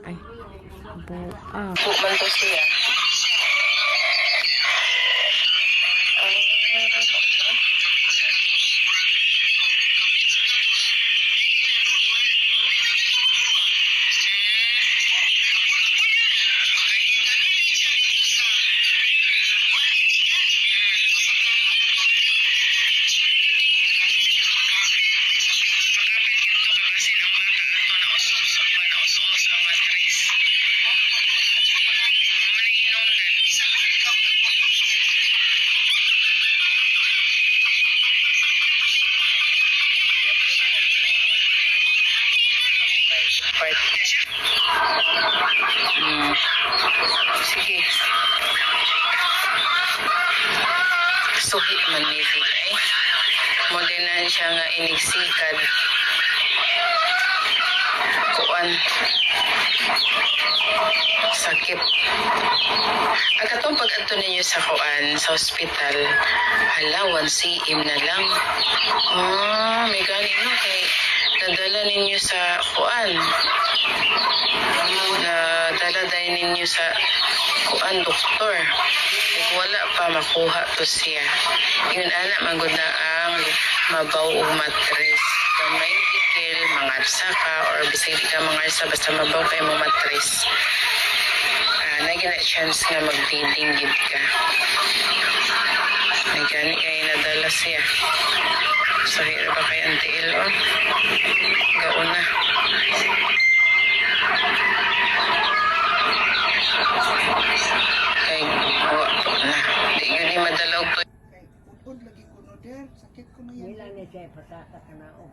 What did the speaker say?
Ay, buang. Bukman to siya. Sige. Suhi man ni ay. Modenan siya nga inigsikad. Kuan. Sakit. Ang katong pag-adto ninyo sa kuan, sa ospital, hala, 1 cm na lang. May galing no, kay nadala ninyo sa kuan. Nadala dahil ninyo sa kuan, doktor. Wala pa makuha to siya. Yun, anak, magod na ang mabaw o matris. Gamay detail, mga saka, or bisay di ka mga arsa, basta mabaw kayo mga matris. Naging na chance nga mag-feeding gid ka. Nagani kayo nadala siya. So, hira ba kayo ang tiil, oh? Gaon na. Kay, wapo na. Di yun yung madalaw pa. Kay, upod lagi ko no der, sakit ko na yan. Nila ni siya pasaka ka na o.